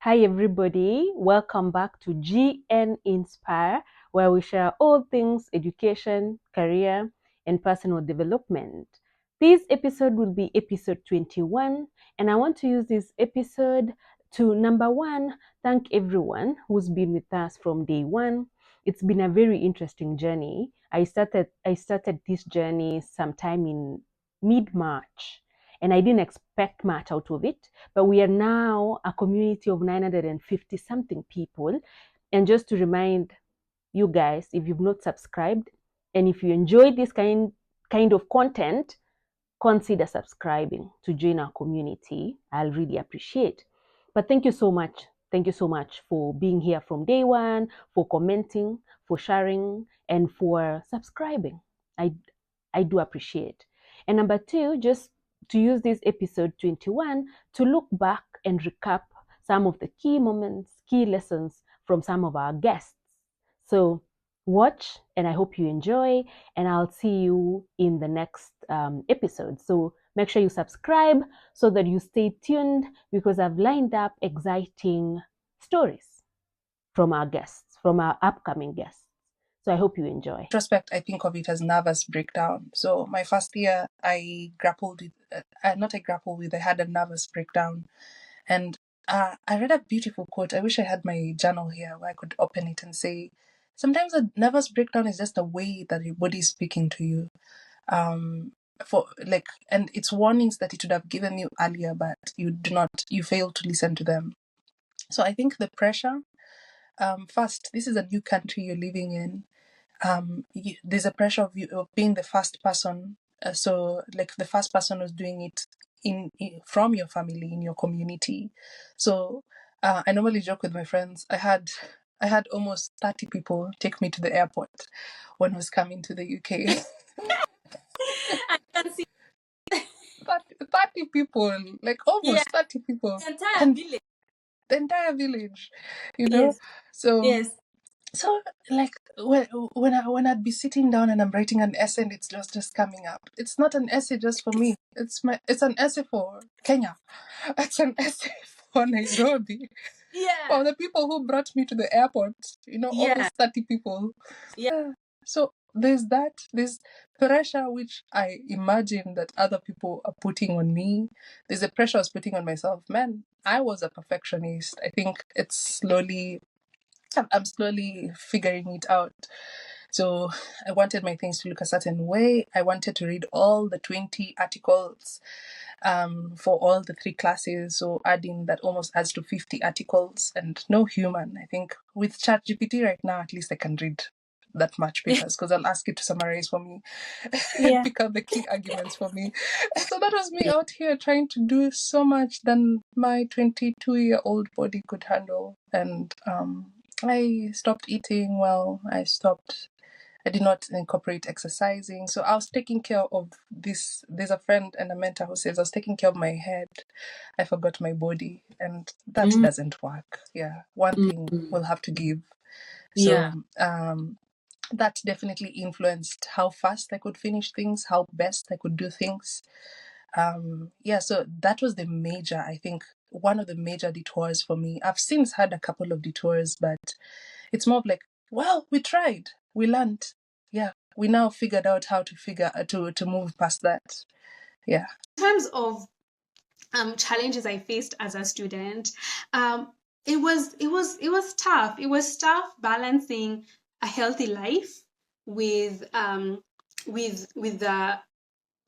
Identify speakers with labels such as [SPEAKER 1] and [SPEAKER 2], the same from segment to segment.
[SPEAKER 1] Hi, everybody. Welcome back to GN Inspire, where we share all things education, career, and personal development. This episode will be episode 21, and I want to use this episode to number one, thank everyone who's been with us from day one. It's been a very interesting journey. I started this journey sometime in mid-March, and I didn't expect much out of it. But we are now a community of 950 something people. And just to remind you guys, if you've not subscribed, and if you enjoy this kind of content, consider subscribing to join our community. I'll really appreciate. But thank you so much. Thank you so much for being here from day one, for commenting, for sharing, and for subscribing. I do appreciate. And number two, just to use this episode 21 to look back and recap some of the key moments, key lessons from some of our guests. So watch, and I hope you enjoy, and I'll see you in the next episode. So make sure you subscribe so that you stay tuned, because I've lined up exciting stories from our guests, from our upcoming guests. So I hope you enjoy.
[SPEAKER 2] Retrospect, I think of it as nervous breakdown. So my first year, I grappled with, I had a nervous breakdown. And I read a beautiful quote. I wish I had my journal here where I could open it and say, sometimes a nervous breakdown is just a way that your body is speaking to you. And it's warnings that it would have given you earlier, but you fail to listen to them. So I think the pressure, first, this is a new country you're living in. There's a pressure of being the first person. So the first person was doing it from your family, in your community. So I normally joke with my friends. I had almost 30 people take me to the airport when I was coming to the UK.
[SPEAKER 3] I can see
[SPEAKER 2] 30 people, like almost 30 people.
[SPEAKER 3] the entire village.
[SPEAKER 2] The entire village, you know?
[SPEAKER 3] Yes.
[SPEAKER 2] So
[SPEAKER 3] Yes.
[SPEAKER 2] So when I'd be sitting down and I'm writing an essay and it's just coming up. It's not an essay just for me. It's an essay for Kenya. It's an essay for Nairobi.
[SPEAKER 3] Yeah.
[SPEAKER 2] For the people who brought me to the airport. All
[SPEAKER 3] Yeah.
[SPEAKER 2] those 30 people.
[SPEAKER 3] Yeah.
[SPEAKER 2] So there's pressure which I imagine that other people are putting on me. There's a pressure I was putting on myself. Man, I was a perfectionist. I think I'm slowly figuring it out. So I wanted my things to look a certain way. I wanted to read all the 20 articles for all the 3 classes. So adding that almost adds to 50 articles, and no human. I think with ChatGPT right now, at least I can read that much papers, because I'll ask it to summarize for me, pick out the key arguments for me. So that was me out here trying to do so much than my 22-year-old body could handle. And I stopped eating well. I did not incorporate exercising. So I was taking care of this. There's a friend and a mentor who says I was taking care of my head. I forgot my body. And that doesn't work. Yeah. One thing will have to give. So that definitely influenced how fast I could finish things, how best I could do things. So that was the major, I think, one of the major detours for me. I've since had a couple of detours, but it's more of like, well, we tried, we learned. Yeah, we now figured out how to move past that. Yeah.
[SPEAKER 3] In terms of challenges I faced as a student, it was tough. It was tough balancing a healthy life with the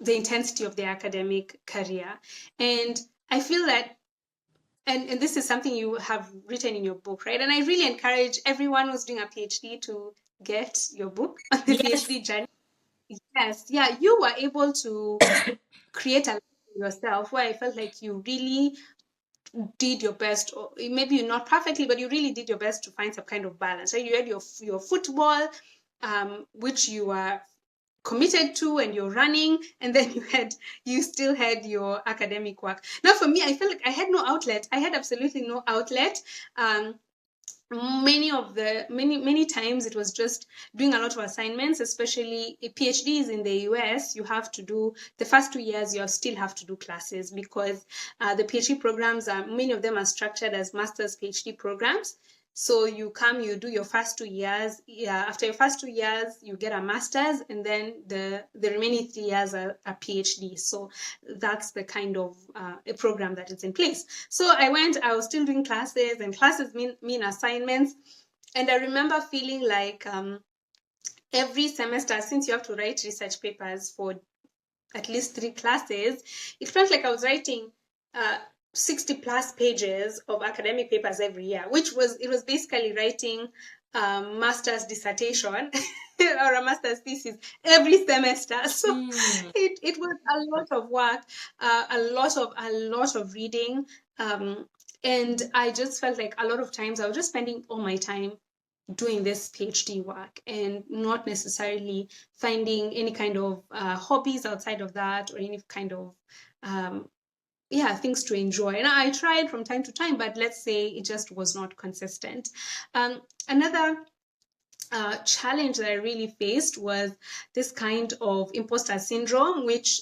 [SPEAKER 3] intensity of the academic career. And I feel that, and this is something you have written in your book, right? And I really encourage everyone who's doing a PhD to get your book on the PhD journey. Yes, yeah, you were able to create a life for yourself where I felt like you really did your best, or maybe you're not perfectly, but you really did your best to find some kind of balance. Right? You had your football, which you are committed to, and you're running, and then you still had your academic work. Now for me, I felt like I had no outlet. I had absolutely no outlet. many times it was just doing a lot of assignments, especially PhDs in the US. You have to do the first 2 years, you still have to do classes because the PhD programs many of them are structured as master's PhD programs. So you come, you do your first 2 years. Yeah, after your first 2 years, you get a master's, and then the remaining 3 years are a PhD. So that's the kind of a program that is in place. So I was still doing classes, and classes mean assignments. And I remember feeling like every semester, since you have to write research papers for at least 3 classes, it felt like I was writing 60 plus pages of academic papers every year, it was basically writing a master's dissertation or a master's thesis every semester. So it was a lot of work, a lot of reading. And I just felt like a lot of times I was just spending all my time doing this PhD work and not necessarily finding any kind of hobbies outside of that, or any kind of things to enjoy. And I tried from time to time, but let's say it just was not consistent. Another challenge that I really faced was this kind of imposter syndrome, which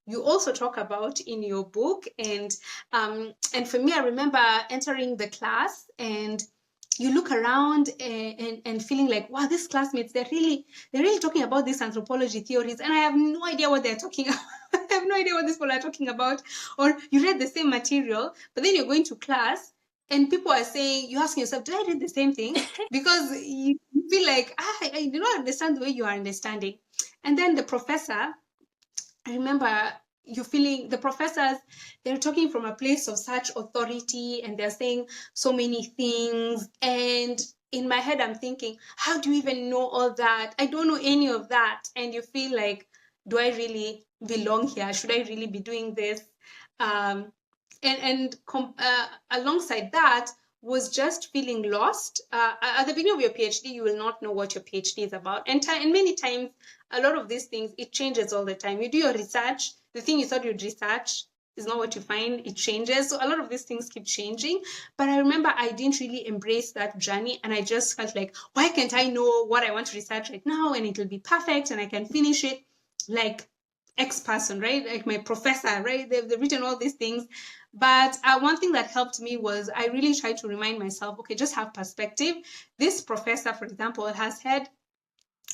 [SPEAKER 3] you also talk about in your book. And for me, I remember entering the class, and you look around and feeling like, wow, these classmates, they're really talking about these anthropology theories, and I have no idea what they're talking about. I have no idea what these people are talking about. Or you read the same material, but then you're going to class and people are saying, you're asking yourself, did I read the same thing? Because you feel like, I do not understand the way you are understanding. And then the professor, I remember you feeling, the professors, they're talking from a place of such authority, and they're saying so many things. And in my head, I'm thinking, how do you even know all that? I don't know any of that. And you feel like, do I really belong here? Should I really be doing this? Alongside that was just feeling lost. At the beginning of your PhD, you will not know what your PhD is about. And many times, a lot of these things, it changes all the time. You do your research, the thing you thought you'd research is not what you find, it changes. So a lot of these things keep changing. But I remember I didn't really embrace that journey, and I just felt like, why can't I know what I want to research right now, and it'll be perfect and I can finish it like X person, right? Like my professor, right? They've written all these things. But one thing that helped me was I really tried to remind myself, okay, just have perspective. This professor, for example, has had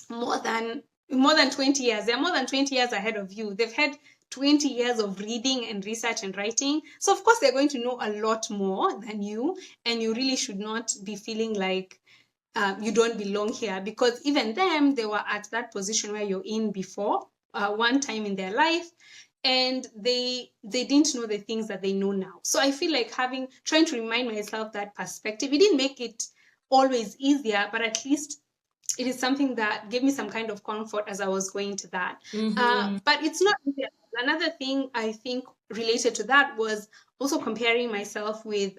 [SPEAKER 3] more than 20 years. They're more than 20 years ahead of you. They've had 20 years of reading and research and writing. So of course they're going to know a lot more than you, and you really should not be feeling like you don't belong here, because even them, they were at that position where you're in before, one time in their life, and they didn't know the things that they know now. So I feel like trying to remind myself that perspective, it didn't make it always easier, but at least it is something that gave me some kind of comfort as I was going to that. But it's not easy. Another thing I think related to that was also comparing myself with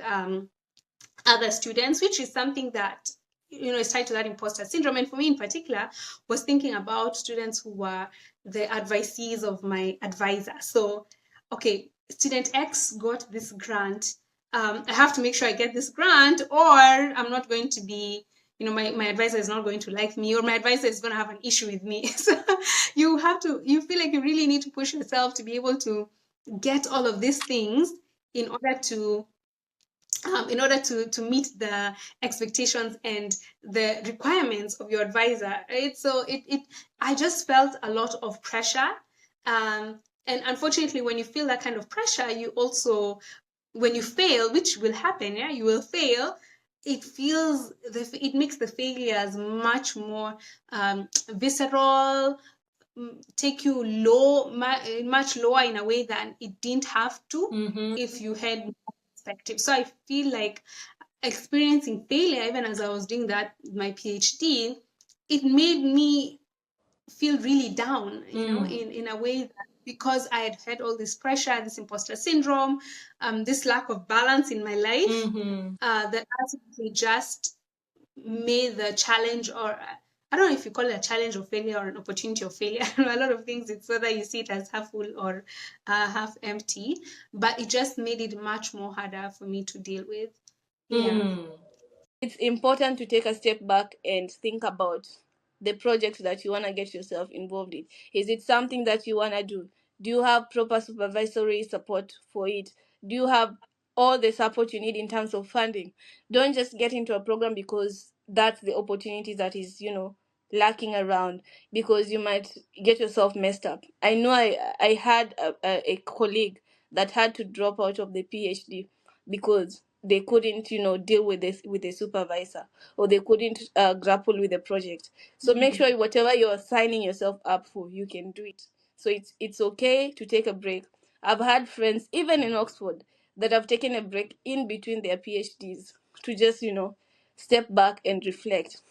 [SPEAKER 3] other students, which is something that is tied to that imposter syndrome. And for me in particular, was thinking about students who were the advisees of my advisor. So, okay, student X got this grant. I have to make sure I get this grant, or I'm not going to be, my advisor is not going to like me, or my advisor is going to have an issue with me. So you feel like you really need to push yourself to be able to get all of these things in order to meet the expectations and the requirements of your advisor, right? So I just felt a lot of pressure. And unfortunately, when you feel that kind of pressure, you also, when you fail, which will happen, yeah, you will fail, it makes the failures much more visceral, take you much lower in a way than it didn't have to if you had more perspective. So I feel like experiencing failure, even as I was doing my PhD, it made me feel really down, in a way that, because I had had all this pressure, this imposter syndrome, this lack of balance in my life, that ultimately just made the challenge, or I don't know if you call it a challenge of failure or an opportunity of failure. A lot of things, it's whether you see it as half full or half empty, but it just made it much more harder for me to deal with. Yeah.
[SPEAKER 4] it's important to take a step back and think about the project that you want to get yourself involved in. Is it something that you want to do? Do you have proper supervisory support for it? Do you have all the support you need in terms of funding? Don't just get into a program because that's the opportunity that is, lacking around, because you might get yourself messed up. I know I had a colleague that had to drop out of the PhD because they couldn't, deal with this with the supervisor, or they couldn't grapple with the project. So make sure whatever you're signing yourself up for, you can do it. So it's okay to take a break. I've had friends, even in Oxford, that have taken a break in between their PhDs to just, step back and reflect.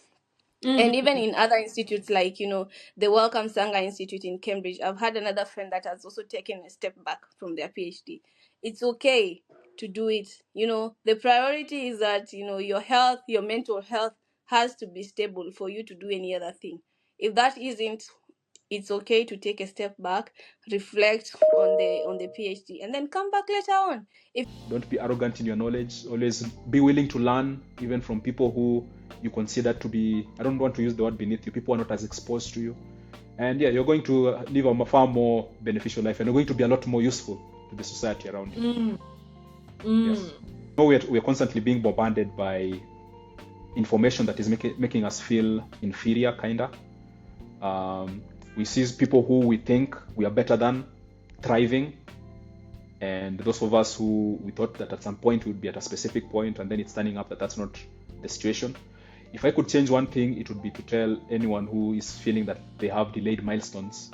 [SPEAKER 4] And even in other institutes like, the Welcome Sangha Institute in Cambridge, I've had another friend that has also taken a step back from their PhD. It's okay to do it. The priority is that, your health, your mental health has to be stable for you to do any other thing. If that isn't, it's okay to take a step back, reflect on the PhD, and then come back later on.
[SPEAKER 5] Don't be arrogant in your knowledge. Always be willing to learn, even from people who you consider to be, I don't want to use the word beneath you, people who are not as exposed to you. And yeah, you're going to live a far more beneficial life, and you're going to be a lot more useful to the society around you. Yes. We're constantly being bombarded by information that is making us feel inferior, kinda. We see people who we think we are better than thriving, and those of us who we thought that at some point we would be at a specific point, and then it's turning up that that's not the situation. If I could change one thing, it would be to tell anyone who is feeling that they have delayed milestones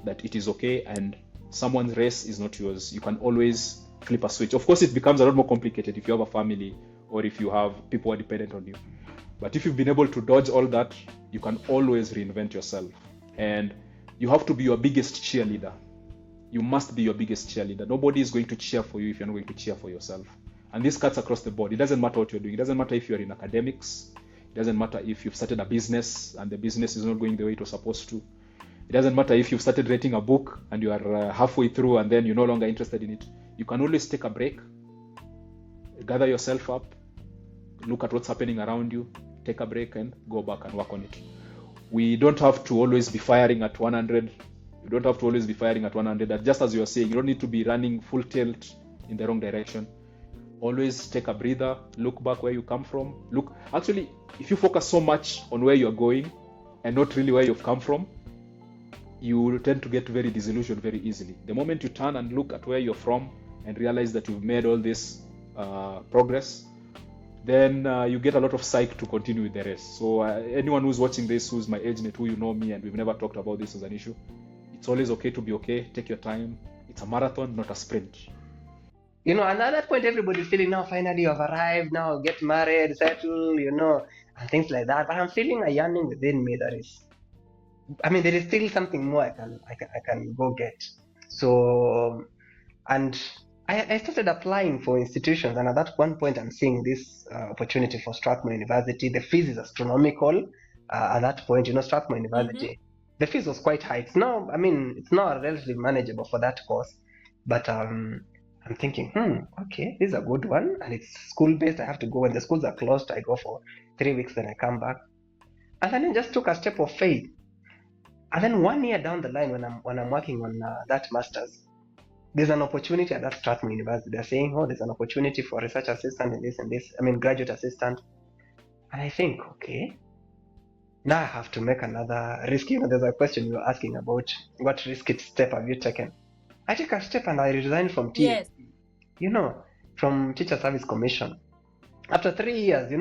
[SPEAKER 5] that it is okay, and someone's race is not yours. You can always flip a switch. Of course, it becomes a lot more complicated if you have a family or if you have people who are dependent on you. But if you've been able to dodge all that, you can always reinvent yourself. And you have to be your biggest cheerleader. You must be your biggest cheerleader. Nobody is going to cheer for you if you're not going to cheer for yourself. And this cuts across the board. It doesn't matter what you're doing. It doesn't matter if you're in academics. It doesn't matter if you've started a business and the business is not going the way it was supposed to. It doesn't matter if you've started writing a book and you are halfway through and then you're no longer interested in it. You can always take a break, gather yourself up, look at what's happening around you, take a break and go back and work on it. We don't have to always be firing at 100. You don't have to always be firing at 100. Just as you are saying, you don't need to be running full tilt in the wrong direction. Always take a breather, look back where you come from. Actually, if you focus so much on where you're going and not really where you've come from, you will tend to get very disillusioned very easily. The moment you turn and look at where you're from and realize that you've made all this progress, then you get a lot of psych to continue with the rest. So anyone who's watching this, who's my age mate, who you know me, and we've never talked about this as an issue, it's always okay to be okay. Take your time. It's a marathon, not a sprint.
[SPEAKER 6] And at that point, everybody's feeling now, finally you've arrived, now get married, settle, and things like that. But I'm feeling a yearning within me that is, there is still something more I can go get. So, and I started applying for institutions, and at that one point, I'm seeing this opportunity for Strathmore University. The fees is astronomical. At that point, Strathmore University, the fees was quite high. It's now, it's not relatively manageable for that course, but I'm thinking, okay, this is a good one, and it's school-based. I have to go when the schools are closed. I go for 3 weeks, then I come back, and then I just took a step of faith. And then 1 year down the line, when I'm working on that master's, there's an opportunity at that Strathmore University. They're saying, there's an opportunity for research assistant in this and this. Graduate assistant. And I think, okay, now I have to make another risky. There's a question you were asking about what risky step have you taken. I took a step and I resigned from TSC. From Teacher Service Commission. After 3 years,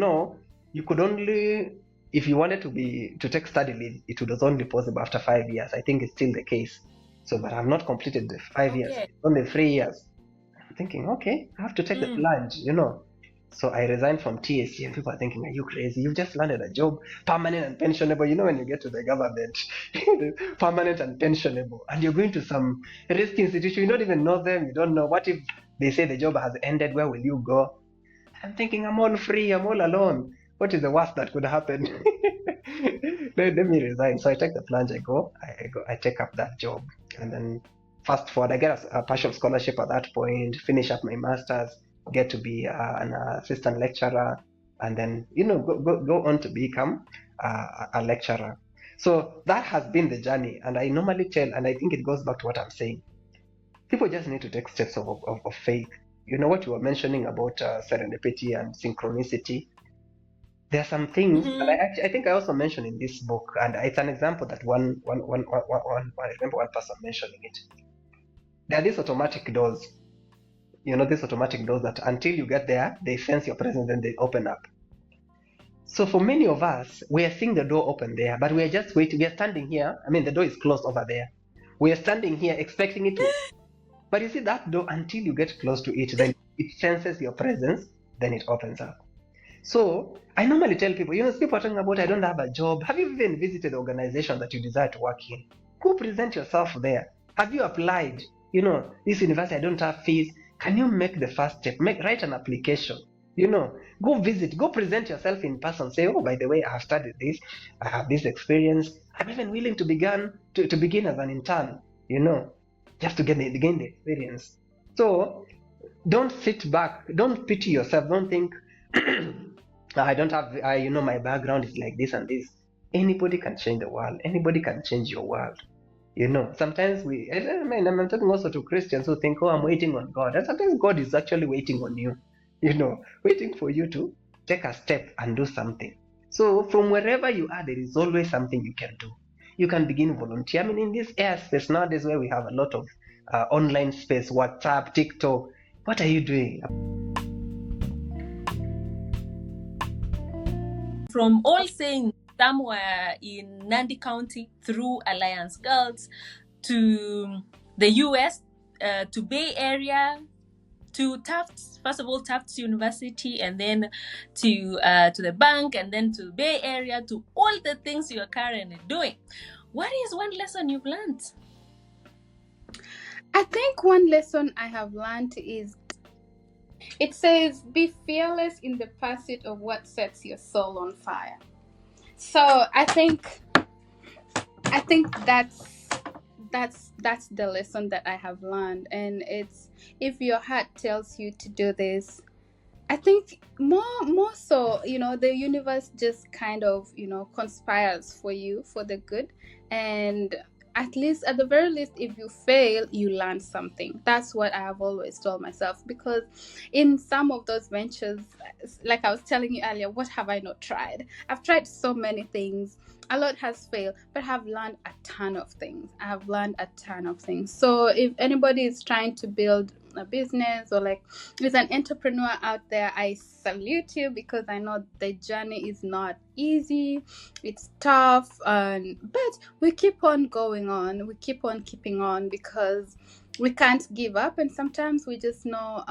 [SPEAKER 6] you could only, if you wanted to take study leave, it was only possible after 5 years. I think it's still the case. So, but I've not completed the 5 years, only 3 years. I'm thinking, okay, I have to take the plunge, So I resigned from TSC, and people are thinking, are you crazy? You've just landed a job, permanent and pensionable. When you get to the government, permanent and pensionable, and you're going to some risky institution, you don't even know them, you don't know. What if they say the job has ended? Where will you go? I'm thinking, I'm all free, I'm all alone. What is the worst that could happen? Let me resign. So I take the plunge, I take up that job. And then fast forward, I get a partial scholarship at that point, finish up my master's, get to be an assistant lecturer. and then go on to become a lecturer. So that has been the journey, and I normally tell, and I think it goes back to what I'm saying. People just need to take steps of faith. You know what you were mentioning about serendipity and synchronicity. There are some things, and I think I also mentioned in this book, and it's an example that I remember one person mentioning it. There are these automatic doors, these automatic doors that until you get there, they sense your presence, then they open up. So for many of us, we are seeing the door open there, but we are just waiting. We are standing here. I mean, the door is closed over there. We are standing here expecting it to. But you see that door, until you get close to it, then it senses your presence, then it opens up. So I normally tell people, people are talking about, I don't have a job. Have you even visited the organization that you desire to work in? Go present yourself there. Have you applied? This university, I don't have fees. Can you make the first step? Write an application. Go visit, go present yourself in person. Say, oh, by the way, I have studied this, I have this experience. I'm even willing to begin as an intern, just to gain the experience. So don't sit back, don't pity yourself, don't think I don't have, my background is like this and this. Anybody can change the world. Anybody can change your world. Sometimes I'm talking also to Christians who think, oh, I'm waiting on God. And sometimes God is actually waiting on you, waiting for you to take a step and do something. So from wherever you are, there is always something you can do. You can begin volunteer. I mean, in this airspace nowadays where we have a lot of online space, WhatsApp, TikTok, what are you doing?
[SPEAKER 7] From all saying somewhere in Nandi County through Alliance Girls to the US, to Bay Area, to Tufts, first of all Tufts University, and then to the bank, and then to Bay Area, to all the things you are currently doing. What is one lesson you've learned?
[SPEAKER 8] I think one lesson I have learned is, it says, be fearless in the pursuit of what sets your soul on fire. So I think that's the lesson that I have learned. And it's, if your heart tells you to do this, I think more so, the universe just kind of, conspires for you for the good. And at the very least, if you fail, you learn something. That's what I have always told myself, because in some of those ventures, like I was telling you earlier, what have I not tried? I've tried so many things. A lot has failed, but I have learned a ton of things. So if anybody is trying to build a business, or like is an entrepreneur out there, I salute you, because I know the journey is not easy. It's tough, but we keep on going on. We keep on keeping on, because we can't give up. And sometimes we just know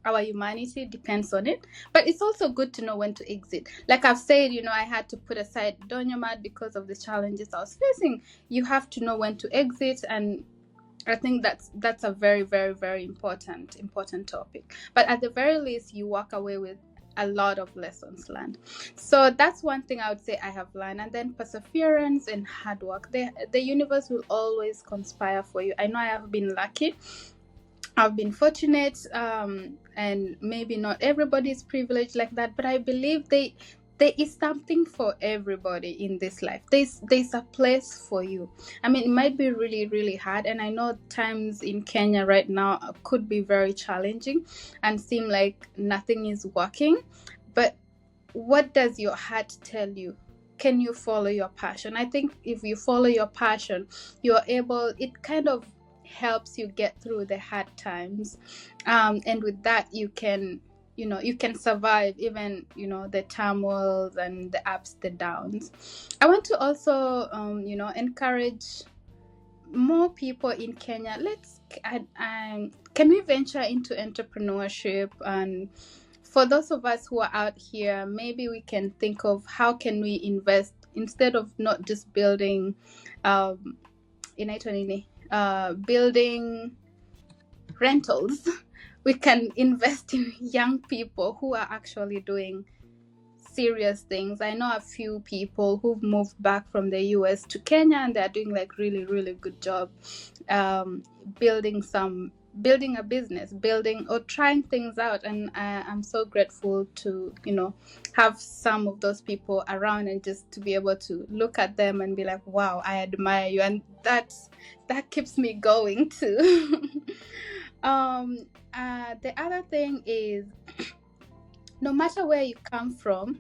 [SPEAKER 8] our humanity depends on it. But it's also good to know when to exit. Like I've said, I had to put aside Donyamat because of the challenges I was facing. You have to know when to exit, and I think that's a very, very, very important topic. But at the very least, you walk away with a lot of lessons learned. So that's one thing I would say I have learned. And then perseverance and hard work. The universe will always conspire for you. I know I have been lucky. I've been fortunate, and maybe not everybody is privileged like that, but I believe there is something for everybody in this life. There's a place for you. I mean, it might be really, really hard, and I know times in Kenya right now could be very challenging and seem like nothing is working. But what does your heart tell you? Can you follow your passion? I think if you follow your passion, you're able, it kind of helps you get through the hard times, and with that you can survive even the turmoils and the ups, the downs. I want to also encourage more people in Kenya. Can we venture into entrepreneurship? And for those of us who are out here, maybe we can think of how can we invest, instead of not just building building rentals. We can invest in young people who are actually doing serious things. I know a few people who've moved back from the US to Kenya, and they're doing like really, really good job building some building a business, building or trying things out. And I'm so grateful to, have some of those people around, and just to be able to look at them and be like, wow, I admire you. And that keeps me going too. The other thing is, no matter where you come from,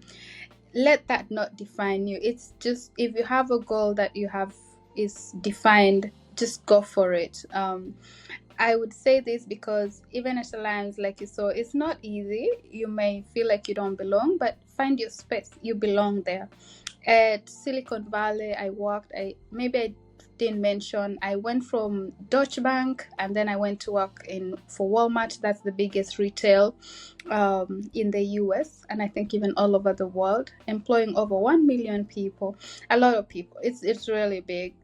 [SPEAKER 8] let that not define you. It's just, if you have a goal that you have is defined, just go for it. I would say this because even at Alliance, like you saw, it's not easy. You may feel like you don't belong, but find your space. You belong there. At Silicon Valley, I didn't mention, I went from Deutsche Bank, and then I went to work for Walmart. That's the biggest retail in the US, and I think even all over the world, employing over 1 million people. A lot of people. It's really big.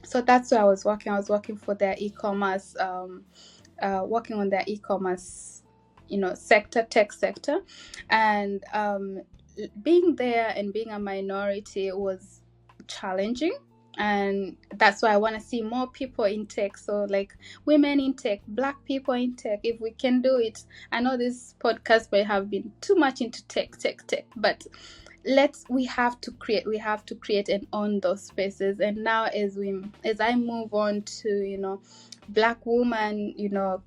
[SPEAKER 8] So that's where I was working. I was working for their e-commerce, working on their e-commerce, tech sector, and being there and being a minority was challenging. And that's why I want to see more people in tech. So like women in tech, Black people in tech, if we can do it. I know this podcast may have been too much into tech, but we have to create and own those spaces. And now as I move on to, Black woman,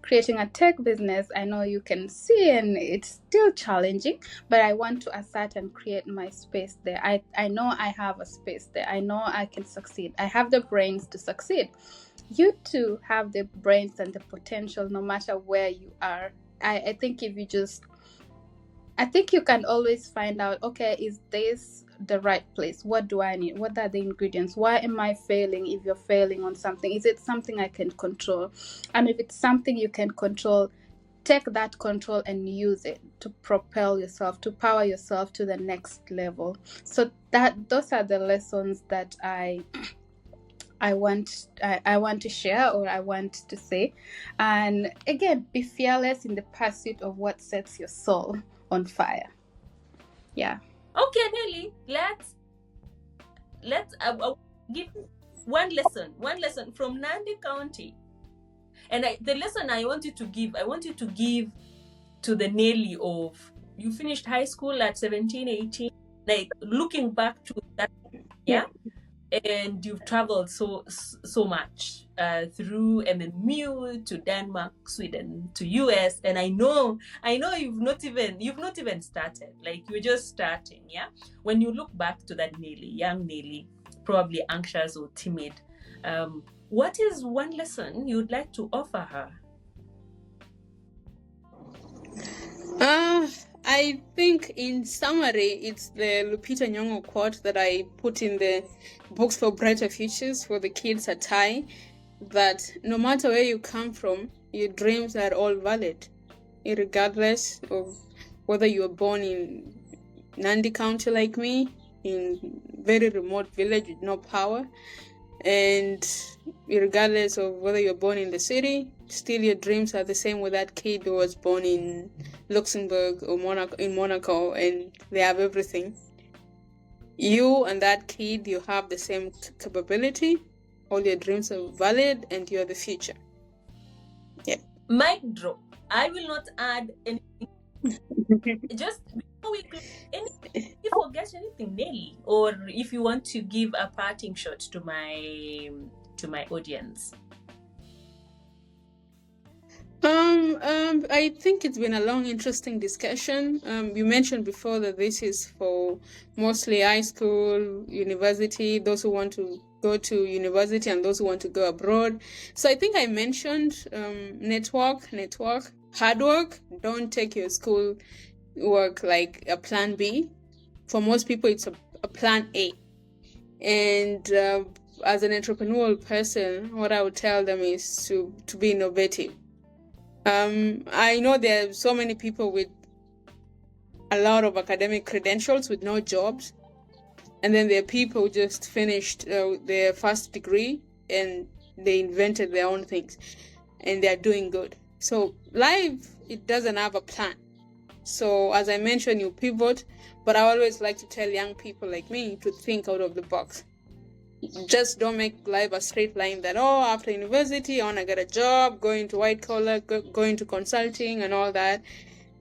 [SPEAKER 8] creating a tech business, I know you can see, and it's still challenging, but I want to assert and create my space there. I know I have a space there. I know I can succeed. I have the brains to succeed. You too have the brains and the potential, no matter where you are. I think you can always find out, okay, is this the right place? What do I need? What are the ingredients? Why am I failing? If you're failing on something, is it something I can control? And if it's something you can control, take that control and use it to propel yourself, to power yourself to the next level. So those are the lessons that I want to share, or I want to say. And again, be fearless in the pursuit of what sets your soul on fire. Yeah.
[SPEAKER 7] Okay, Nelly, let's give one lesson from Nandi County. And the lesson I want you to give to the Nelly of, you finished high school at 17, 18, like looking back to that, yeah? And you've traveled so much through MMU to Denmark, Sweden, to US, and I know you've not even started. Like, you're just starting, yeah. When you look back to that young Nelly, probably anxious or timid, what is one lesson you'd like to offer her?
[SPEAKER 9] I think in summary, it's the Lupita Nyong'o quote that I put in the Books for Brighter Futures for the kids at TAI, that no matter where you come from, your dreams are all valid, regardless of whether you were born in Nandi County like me, in very remote village with no power, and regardless of whether you're born in the city, still your dreams are the same with that kid who was born in Luxembourg or Monaco, and they have everything. You and that kid, you have the same capability. All your dreams are valid, and you're the future. Yeah.
[SPEAKER 7] Mic drop. I will not add anything. Just before we close, if you forget anything, Nelly, or if you want to give a parting shot to my audience.
[SPEAKER 9] I think it's been a long, interesting discussion. You mentioned before that this is for mostly high school, university, those who want to go to university and those who want to go abroad. So I think I mentioned network, hard work. Don't take your school work like a plan B. For most people, it's a plan A. And as an entrepreneurial person, what I would tell them is to be innovative. I know there are so many people with a lot of academic credentials with no jobs, and then there are people who just finished their first degree and they invented their own things and they're doing good. So life, it doesn't have a plan. So as I mentioned, you pivot, but I always like to tell young people like me to think out of the box. just don't make life a straight line that, oh, after university, I want to get a job, go into white collar, go into consulting and all that.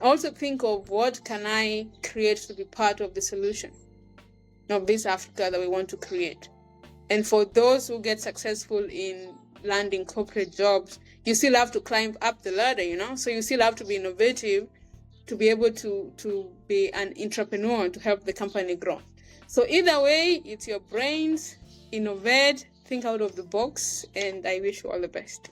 [SPEAKER 9] Also think of what can I create to be part of the solution of this Africa that we want to create. And for those who get successful in landing corporate jobs, you still have to climb up the ladder, so you still have to be innovative to be able to be an entrepreneur to help the company grow. So either way, it's your brains, innovate, think out of the box, and I wish you all the best.